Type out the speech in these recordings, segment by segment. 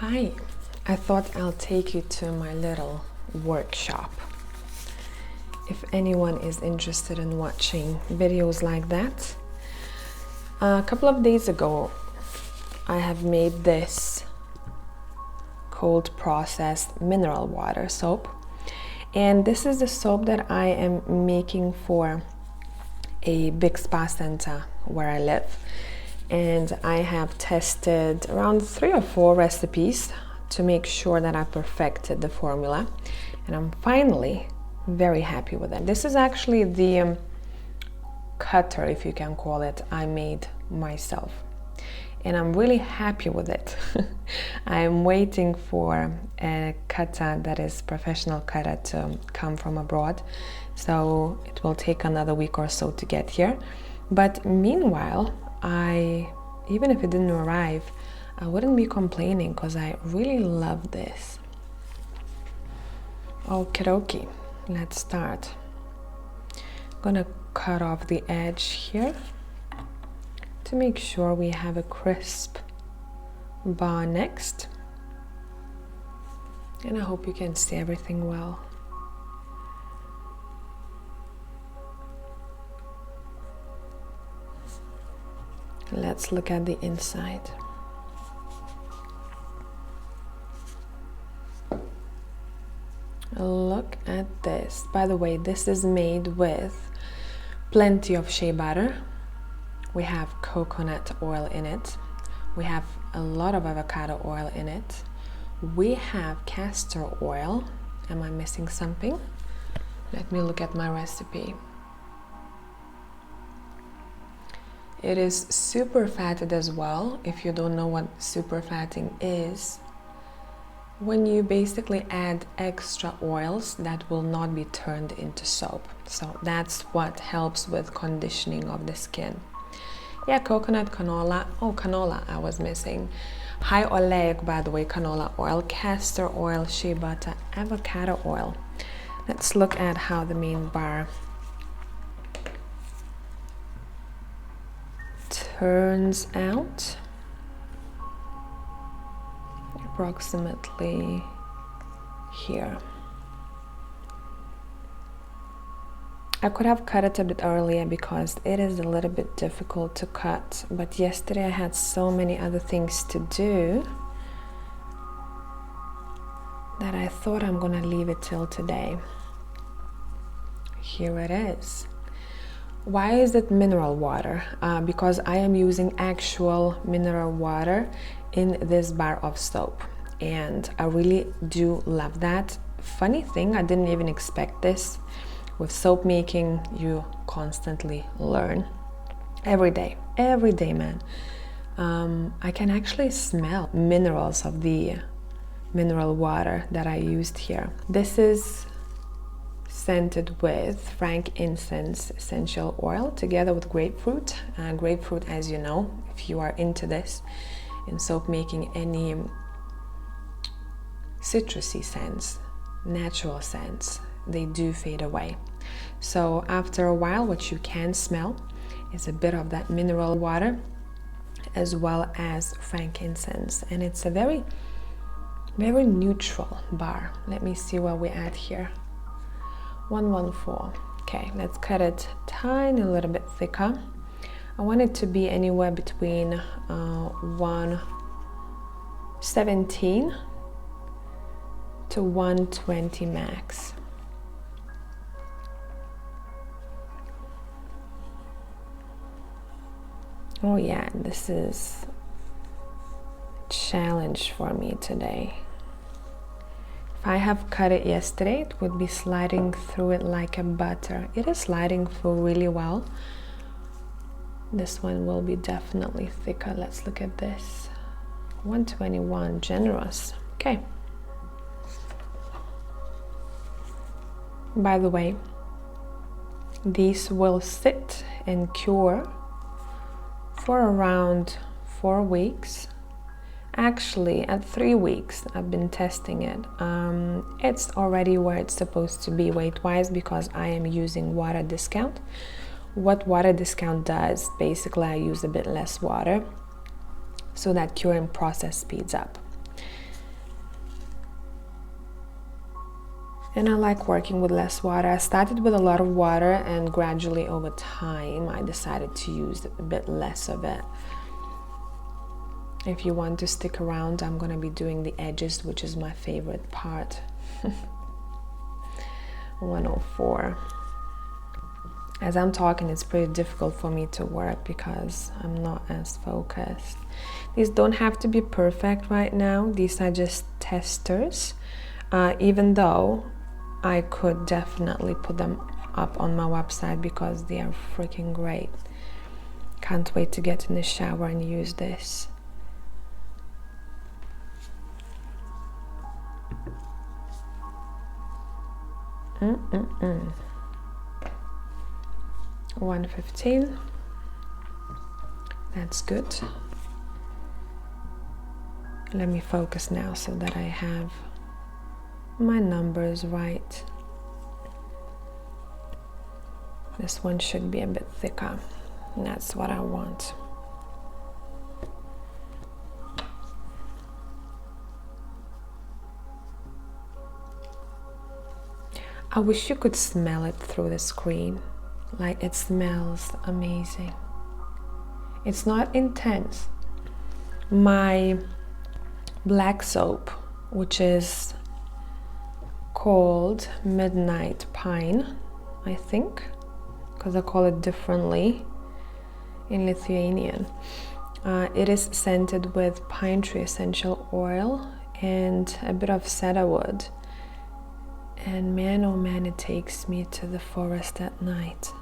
Hi, I thought I'll take you to my little workshop. If anyone is interested in watching videos like that, a couple of days ago I have made this cold processed mineral water soap, and this is the soap that I am making for a big spa center where I live. And I have tested around 3 or 4 recipes to make sure that I perfected the formula, and I'm finally very happy with it. This is actually the cutter, if you can call it, I made myself, and I'm really happy with it. I'm waiting for a cutter that is professional cutter to come from abroad, so it will take another week or so to get here. But meanwhile, even if it didn't arrive, I wouldn't be complaining because I really love this. Okie dokie, let's start. I'm gonna cut off the edge here to make sure we have a crisp bar next. And I hope you can see everything well. Let's look at the inside. Look at this. By the way, this is made with plenty of shea butter. We have coconut oil in it. We have a lot of avocado oil in it. We have castor oil. Am I missing something? Let me look at my recipe. It is super fatted as well. If you don't know what super fatting is, when you basically add extra oils that will not be turned into soap. So that's what helps with conditioning of the skin. Yeah, coconut, canola. Oh, canola I was missing. High oleic, by the way, canola oil, castor oil, shea butter, avocado oil. Let's look at how the main bar turns out. Approximately here. I could have cut it a bit earlier because it is a little bit difficult to cut, but yesterday I had so many other things to do that I thought I'm gonna leave it till today. Here it is. Why is it mineral water? Because I am using actual mineral water in this bar of soap, and I really do love that. Funny thing, I didn't even expect this. With soap making, you constantly learn every day, man. I can actually smell minerals of the mineral water that I used here. This is scented with frankincense essential oil together with grapefruit. Grapefruit, as you know, if you are into this in soap making, any citrusy scents, natural scents, they do fade away. So after a while, what you can smell is a bit of that mineral water as well as frankincense, and it's a very, very neutral bar. Let me see what we add here. 114. Okay, let's cut it tiny little bit thicker. I want it to be anywhere between 117 to 120 max. Oh yeah, this is a challenge for me today. If I have cut it yesterday, it would be sliding through it like a butter. It is sliding through really well. This one will be definitely thicker. Let's look at this. 121, generous. Okay. By the way, these will sit and cure for around 4 weeks. Actually, at 3 weeks, I've been testing it. It's already where it's supposed to be weight-wise because I am using water discount. What water discount does, basically I use a bit less water so that curing process speeds up. And I like working with less water. I started with a lot of water, and gradually over time I decided to use a bit less of it. If you want to stick around, I'm going to be doing the edges, which is my favorite part. 104. As I'm talking, it's pretty difficult for me to work because I'm not as focused. These don't have to be perfect right now. These are just testers, even though I could definitely put them up on my website because they are freaking great. Can't wait to get in the shower and use this. Mm-mm-mm. 115. That's good. Let me focus now so that I have my numbers right. This one should be a bit thicker. That's what I want. I wish you could smell it through the screen. Like, it smells amazing. It's not intense. My black soap, which is called Midnight Pine, I think, because I call it differently in Lithuanian. It is scented with pine tree essential oil and a bit of cedarwood. And man, oh man, it takes me to the forest at night.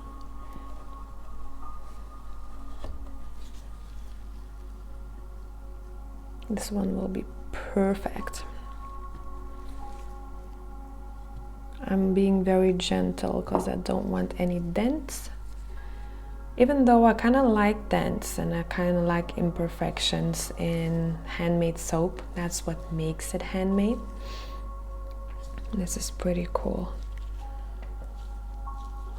This one will be perfect. I'm being very gentle because I don't want any dents. Even though I kind of like dents and I kind of like imperfections in handmade soap. That's what makes it handmade. This is pretty cool.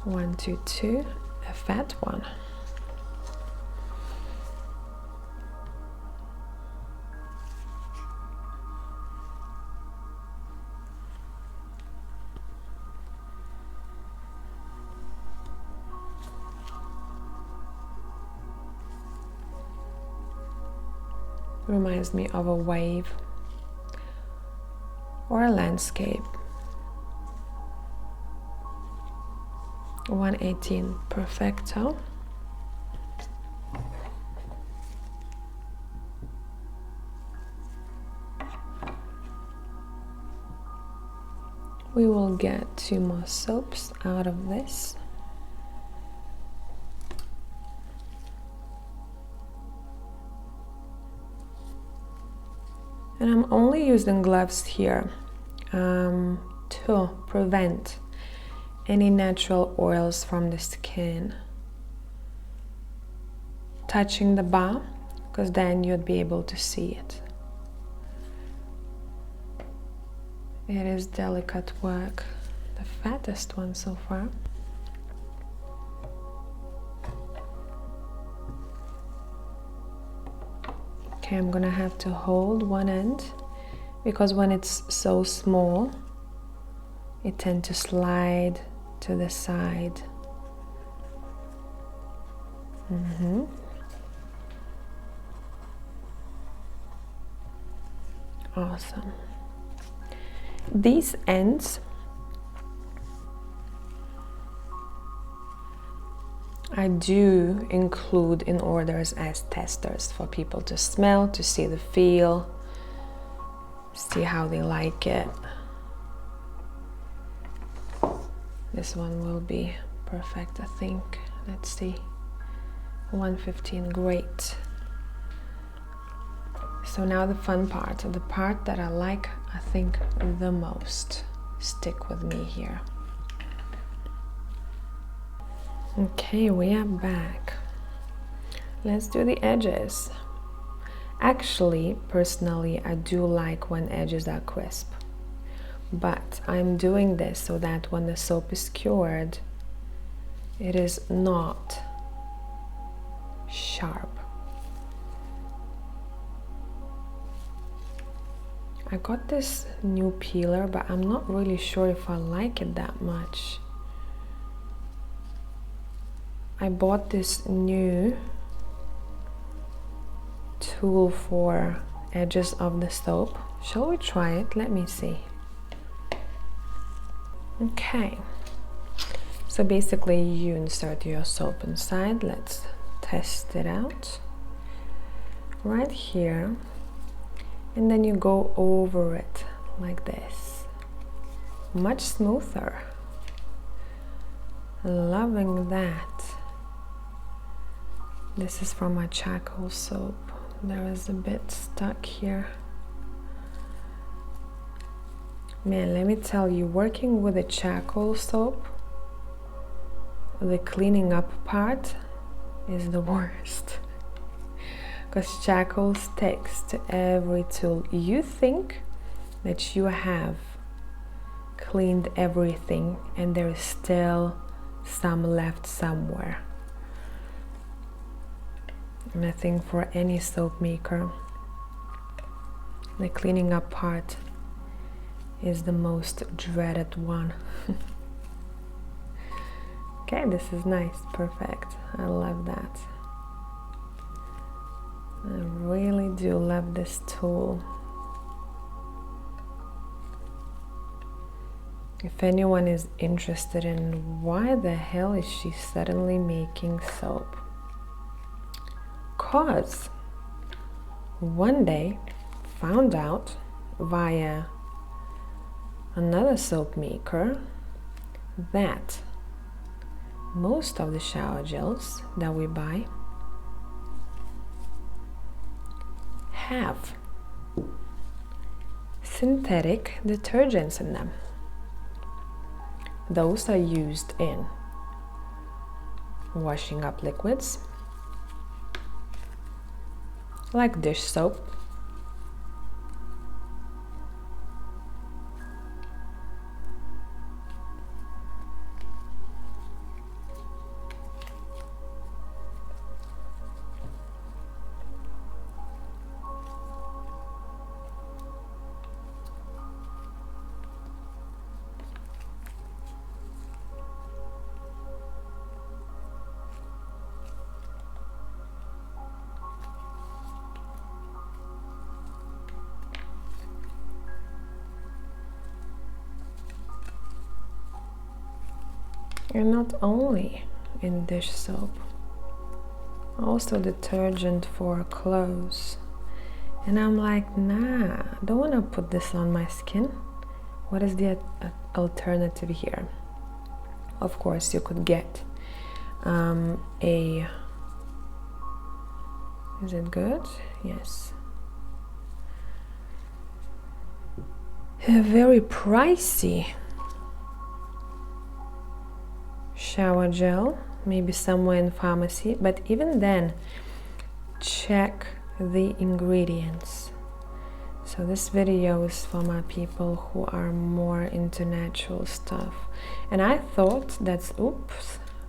122, a fat one. Reminds me of a wave or a landscape. 118, perfecto. We will get 2 more soaps out of this. And I'm only using gloves here to prevent any natural oils from the skin touching the bar, because then you'd be able to see it. It is delicate work, the fattest one so far. Okay, I'm gonna have to hold one end because when it's so small, it tends to slide to the side. Awesome. These ends I do include in orders as testers for people to smell, to see the feel, see how they like it. This one will be perfect, I think. Let's see. 115, great. So now the fun part, the part that I like, I think, the most. Stick with me here. Okay, we are back. Let's do the edges. Actually, personally, I do like when edges are crisp. But I'm doing this so that when the soap is cured, it is not sharp. I got this new peeler, but I'm not really sure if I like it that much. I bought this new tool for edges of the soap. Shall we try it? Let me see. Okay, so basically you insert your soap inside. Let's test it out right here, and then you go over it like this. Much smoother. Loving that. This is from my charcoal soap. There is a bit stuck here. Man, let me tell you, working with a charcoal soap, the cleaning up part is the worst. Because charcoal sticks to every tool. You think that you have cleaned everything and there is still some left somewhere. And I think for any soap maker, the cleaning up part is the most dreaded one. Okay, this is nice, perfect. I love that. I really do love this tool. If anyone is interested in why the hell is she suddenly making soap, 'cause one day found out via another soap maker that most of the shower gels that we buy have synthetic detergents in them. Those are used in washing up liquids like dish soap, and not only in dish soap, also detergent for clothes. And I'm like, nah, I don't want to put this on my skin. What is the alternative here? Of course, you could get is it good? Yes. A very pricey shower gel, maybe somewhere in pharmacy, but even then, check the ingredients. So this video is for my people who are more into natural stuff. And I thought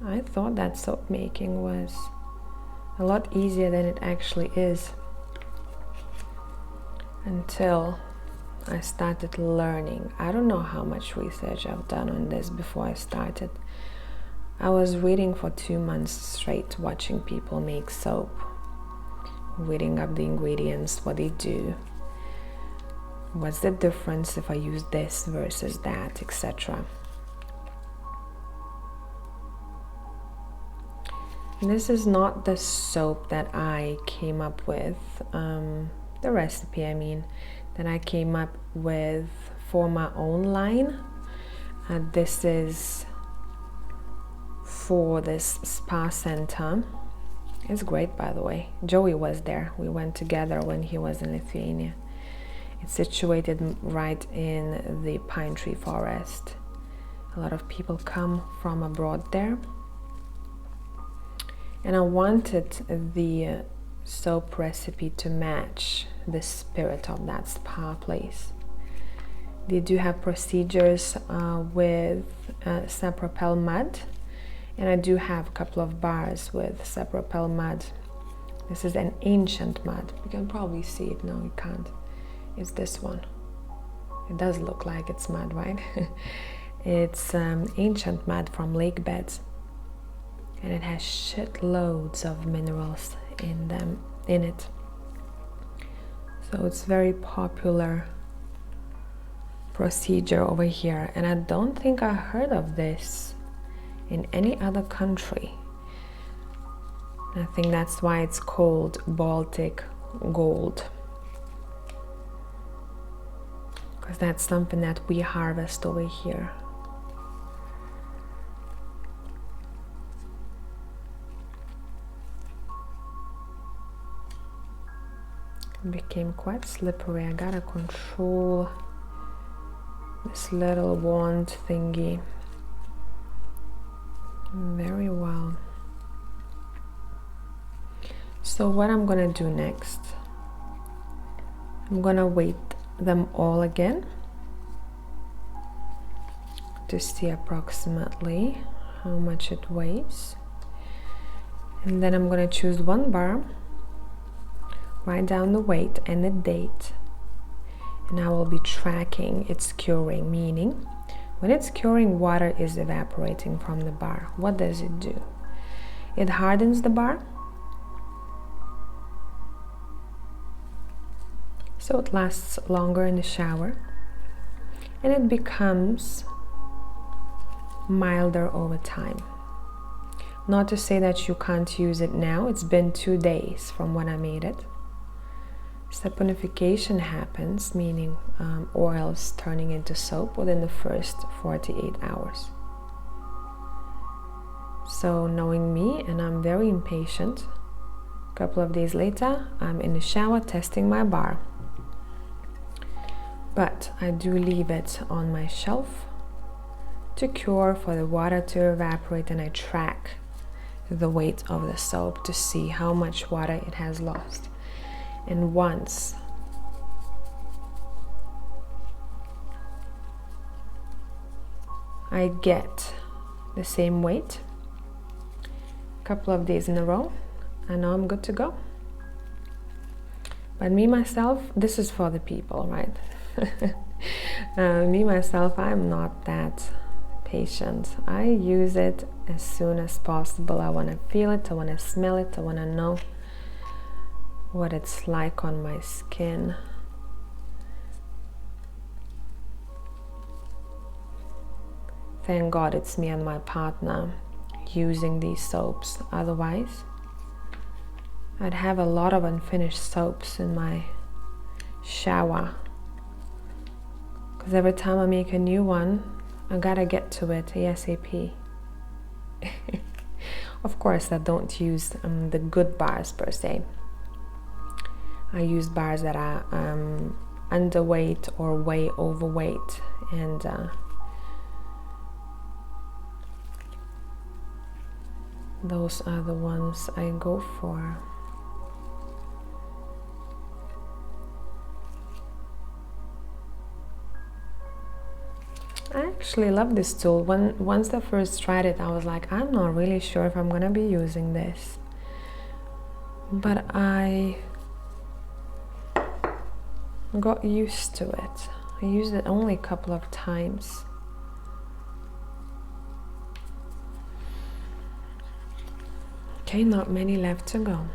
I thought that soap making was a lot easier than it actually is, until I started learning. I don't know how much research I've done on this before I started. I was reading for 2 months straight, watching people make soap, reading up the ingredients, what they do, what's the difference if I use this versus that, etc. This is not the soap that I came up with, the recipe I mean, that I came up with for my own line. This is for this spa center. It's great, by the way. Joey was there. We went together when he was in Lithuania. It's situated right in the pine tree forest. A lot of people come from abroad there. And I wanted the soap recipe to match the spirit of that spa place. They do have procedures with Sapropel mud, and I do have a couple of bars with Sapropel mud. This is an ancient mud. You can probably see it. No, you can't. It's this one. It does look like it's mud, right? It's ancient mud from lake beds, and it has shitloads of minerals in it. So it's very popular procedure over here, and I don't think I heard of this in any other country. I think that's why it's called Baltic gold, because that's something that we harvest over here. It became quite slippery. I gotta control this little wand thingy very well. So what I'm gonna do next, I'm gonna weight them all again to see approximately how much it weighs, and then I'm gonna choose one bar, write down the weight and the date, and I will be tracking its curing, meaning when it's curing, water is evaporating from the bar. What does it do? It hardens the bar, so it lasts longer in the shower, and it becomes milder over time. Not to say that you can't use it now. It's been 2 days from when I made it. Saponification happens, meaning oils turning into soap within the first 48 hours. So knowing me, and I'm very impatient, a couple of days later, I'm in the shower testing my bar. But I do leave it on my shelf to cure, for the water to evaporate, and I track the weight of the soap to see how much water it has lost. And once I get the same weight a couple of days in a row, I know I'm good to go. But me myself, this is for the people, right? Me myself, I'm not that patient. I use it as soon as possible. I want to feel it, I want to smell it, I want to know what it's like on my skin. Thank God it's me and my partner using these soaps. Otherwise, I'd have a lot of unfinished soaps in my shower, because every time I make a new one, I gotta get to it ASAP. Of course, I don't use the good bars per se. I use bars that are underweight or way overweight, and those are the ones I go for. I actually love this tool. Once I first tried it, I was like, I'm not really sure if I'm gonna be using this, but I got used to it. I used it only a couple of times. Okay, not many left to go.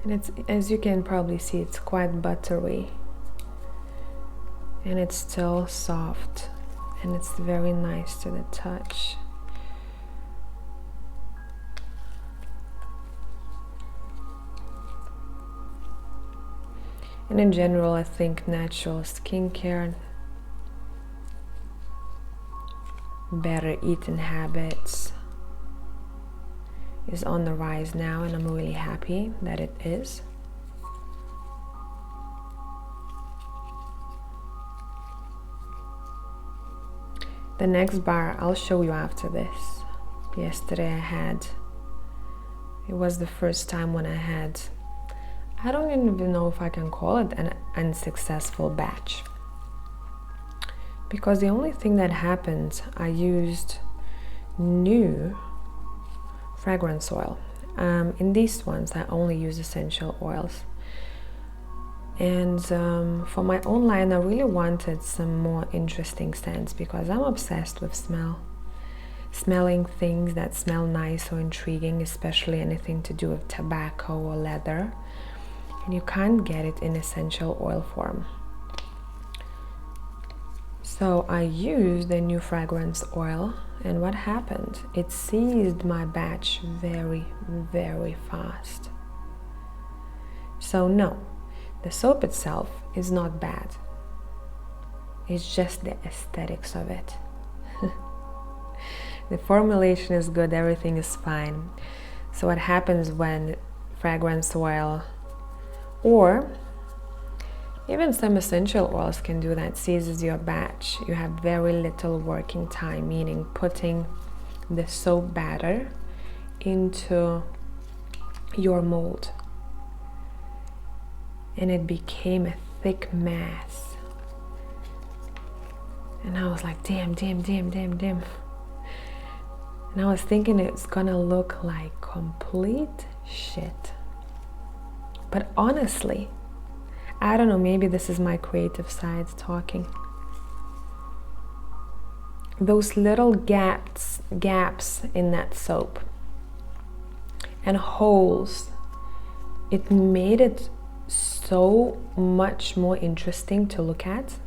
And it's, as you can probably see, it's quite buttery. And it's still soft. And it's very nice to the touch. And in general, I think natural skincare, better eating habits is on the rise now, and I'm really happy that it is. The next bar I'll show you after this. Yesterday I had, it was the first time when I had, I don't even know if I can call it an unsuccessful batch, because the only thing that happened, I used new fragrance oil. In these ones I only use essential oils, And for my own line, I really wanted some more interesting scents because I'm obsessed with smelling things that smell nice or intriguing, especially anything to do with tobacco or leather. And you can't get it in essential oil form. So I used the new fragrance oil, and what happened? It seized my batch very, very fast. So no, the soap itself is not bad. It's just the aesthetics of it. The formulation is good, everything is fine. So what happens when fragrance oil or even some essential oils can do that, seizes your batch, you have very little working time, meaning putting the soap batter into your mold. And it became a thick mass. And I was like, damn. And I was thinking it's gonna look like complete shit. But honestly, I don't know, maybe this is my creative side talking. Those little gaps in that soap and holes, it made it so much more interesting to look at.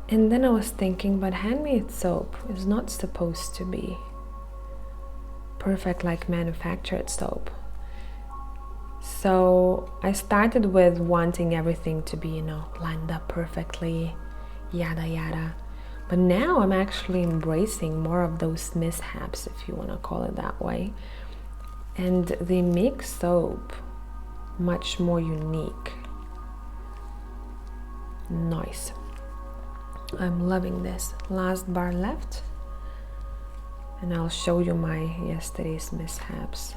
And then I was thinking, but handmade soap is not supposed to be perfect like manufactured soap. So I started with wanting everything to be, lined up perfectly, yada yada. But now I'm actually embracing more of those mishaps, if you want to call it that way. And they make soap much more unique. Nice. I'm loving this. Last bar left. And I'll show you my yesterday's mishaps.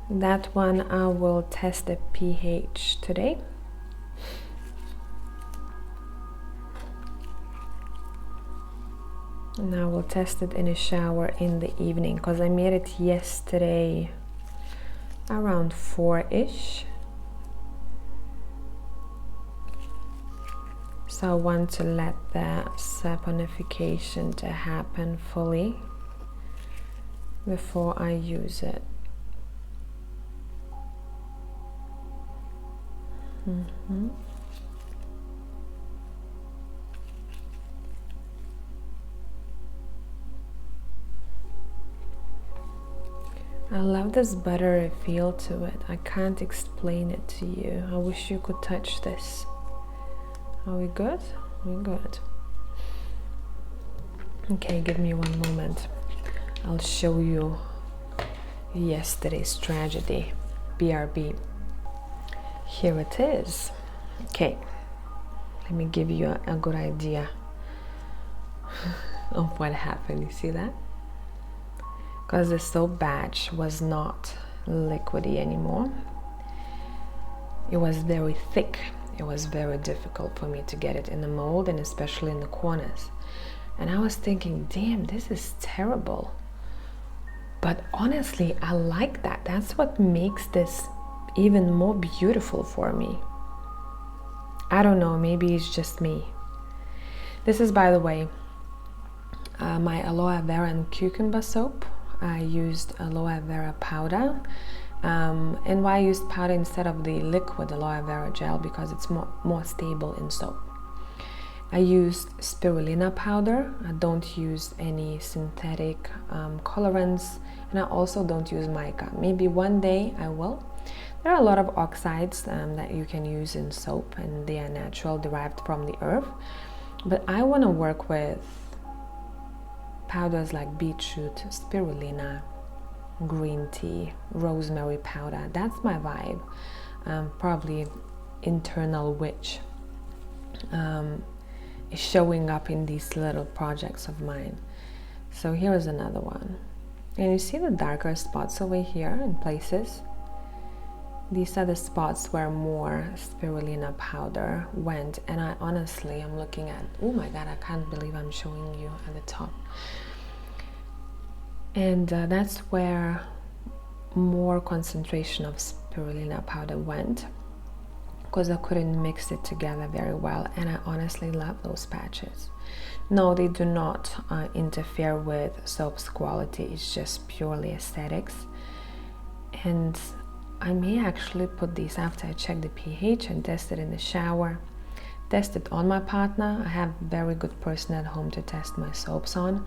That one I will test the pH today. And I will test it in a shower in the evening because I made it yesterday around 4-ish. So I want to let the saponification to happen fully before I use it. I love this buttery feel to it. I can't explain it to you. I wish you could touch this. Are we good? We're good. Okay, give me one moment. I'll show you yesterday's tragedy. BRB. Here it is. Okay, let me give you a good idea of what happened. You see that? Because the soap batch was not liquidy anymore. It was very thick. It was very difficult for me to get it in the mold, and especially in the corners. And I was thinking, damn, this is terrible. But honestly, I like that. That's what makes this even more beautiful for me. I don't know, maybe it's just me. This is, by the way, my aloe vera and cucumber soap. I used aloe vera powder. And why I used powder instead of the liquid aloe vera gel? Because it's more stable in soap. I used spirulina powder. I don't use any synthetic colorants, and I also don't use mica. Maybe one day I will. There are a lot of oxides that you can use in soap, and they are natural, derived from the earth. But I want to work with powders like beetroot, spirulina, green tea, rosemary powder. That's my vibe. Probably internal witch is showing up in these little projects of mine. So here's another one. And you see the darker spots over here in places? These are the spots where more spirulina powder went, and I honestly am looking at, oh my god, I can't believe I'm showing you at the top. And that's where more concentration of spirulina powder went, because I couldn't mix it together very well, and I honestly love those patches. No, they do not interfere with soap's quality, it's just purely aesthetics. And I may actually put these after I check the pH and test it in the shower, test it on my partner. I have a very good person at home to test my soaps on.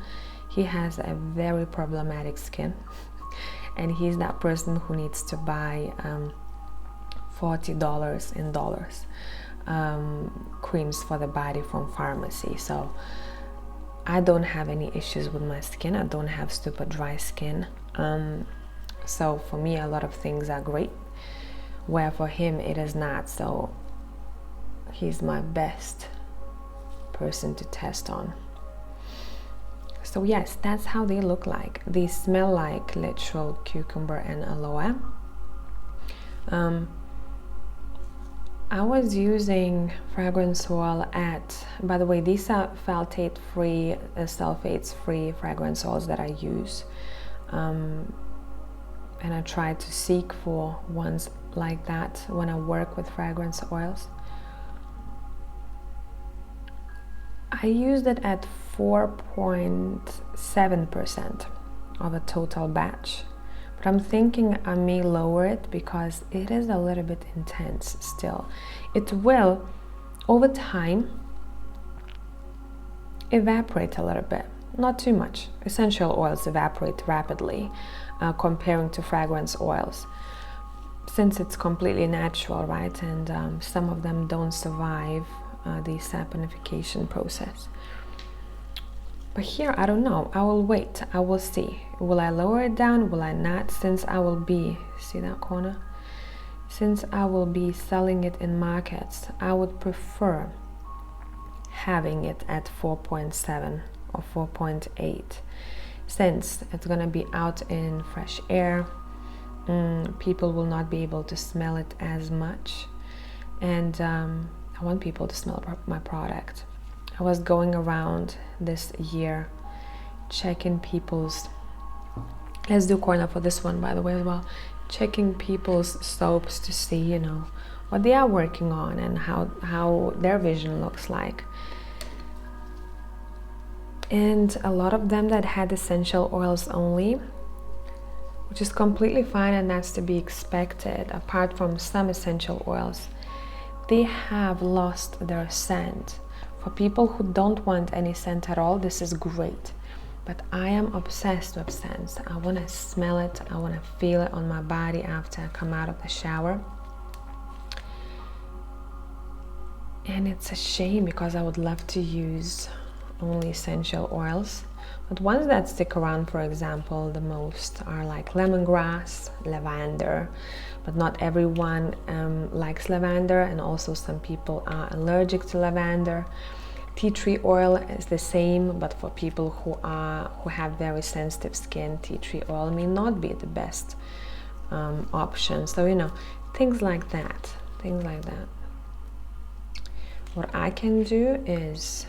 He has a very problematic skin, and he's that person who needs to buy $40 in dollars creams for the body from pharmacy. So I don't have any issues with my skin. I don't have super dry skin. So for me, a lot of things are great, where for him it is not. So he's my best person to test on. So yes, that's how they look like. They smell like literal cucumber and aloe. I was using fragrance oil by the way, these are phthalate free, sulfates free fragrance oils that I use. And I try to seek for ones like that when I work with fragrance oils. I used it at 4.7% of a total batch, but I'm thinking I may lower it because it is a little bit intense still. It will, over time, evaporate a little bit, not too much. Essential oils evaporate rapidly comparing to fragrance oils, since it's completely natural, right? And some of them don't survive the saponification process. But here, I don't know. I will wait. I will see. Will I lower it down? Will I not? Since I will be, see that corner? Since I will be selling it in markets, I would prefer having it at 4.7 or 4.8. Since it's going to be out in fresh air, people will not be able to smell it as much. And I want people to smell my product. I was going around this year checking people's, let's do corner for this one by the way as well, checking people's soaps to see, you know, what they are working on and how their vision looks like. And a lot of them that had essential oils only, which is completely fine and that's to be expected, apart from some essential oils, they have lost their scent. For people who don't want any scent at all, this is great. But I am obsessed with scents. I want to smell it, I want to feel it on my body after I come out of the shower. And it's a shame because I would love to use only essential oils, but ones that stick around, for example, the most are like lemongrass, lavender, but not everyone likes lavender, and also some people are allergic to lavender. Tea tree oil is the same, but for people who have very sensitive skin, tea tree oil may not be the best option. So, you know, things like that. What I can do is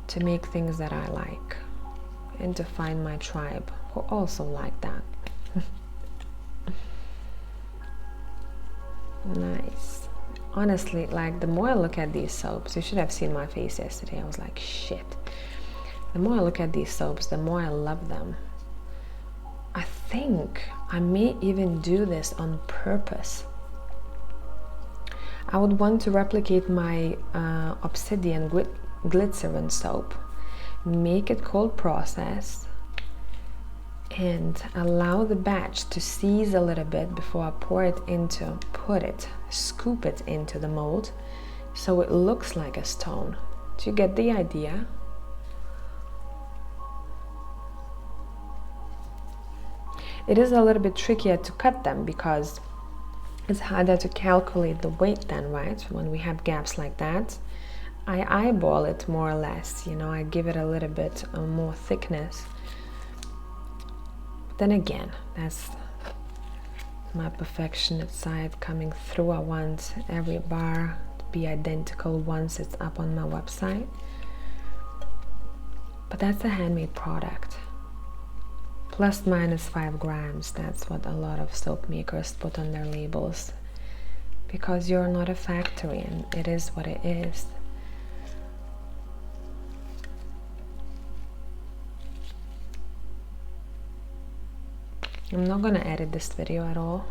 to make things that I like and to find my tribe who also like that. Nice. Honestly, like, the more I look at these soaps, you should have seen my face yesterday. I was like, shit. The more I look at these soaps, the more I love them. I think I may even do this on purpose. I would want to replicate my Obsidian glycerin soap, make it cold process, and allow the batch to seize a little bit before I scoop it into the mold, so it looks like a stone. Do you get the idea? It is a little bit trickier to cut them because it's harder to calculate the weight then, right? When we have gaps like that, I eyeball it more or less, you know, I give it a little bit more thickness. But then again, that's my perfectionist side coming through. I want every bar to be identical once it's up on my website. But that's a handmade product. Plus minus 5 grams. That's what a lot of soap makers put on their labels. Because you're not a factory and it is what it is. I'm not gonna edit this video at all.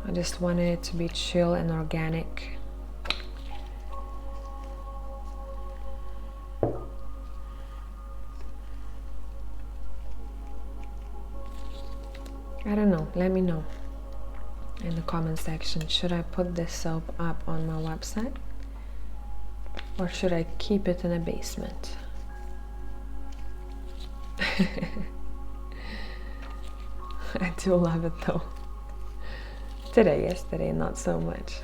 I just wanted it to be chill and organic. I don't know, let me know in the comment section. Should I put this soap up on my website? Or should I keep it in a basement? I do love it though. Yesterday, not so much.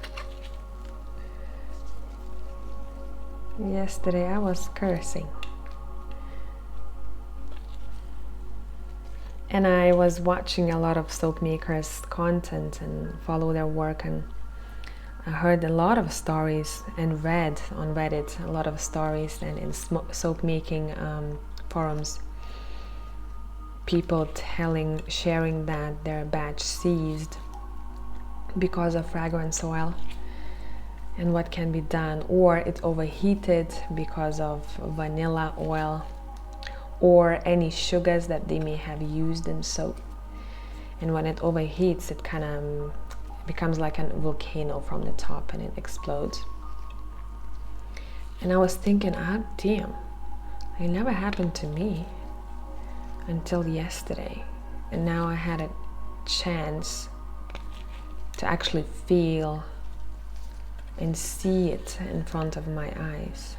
Yesterday I was cursing. And I was watching a lot of soap makers' content and follow their work, and I heard a lot of stories and read on Reddit a lot of stories and in soap making forums. People sharing that their batch seized because of fragrance oil and what can be done, or it overheated because of vanilla oil or any sugars that they may have used in soap. And when it overheats, it kind of becomes like a volcano from the top and it explodes. And I was thinking, ah, damn, it never happened to me until yesterday, and now I had a chance to actually feel and see it in front of my eyes.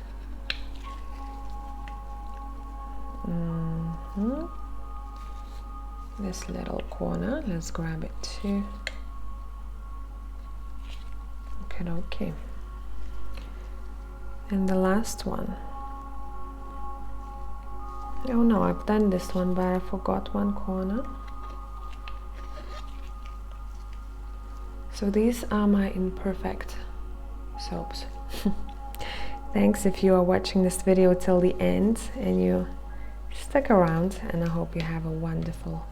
This little corner, let's grab it too. Okay. And the last one. Oh no, I've done this one, but I forgot one corner. So these are my imperfect soaps. Thanks if you are watching this video till the end and you stuck around, and I hope you have a wonderful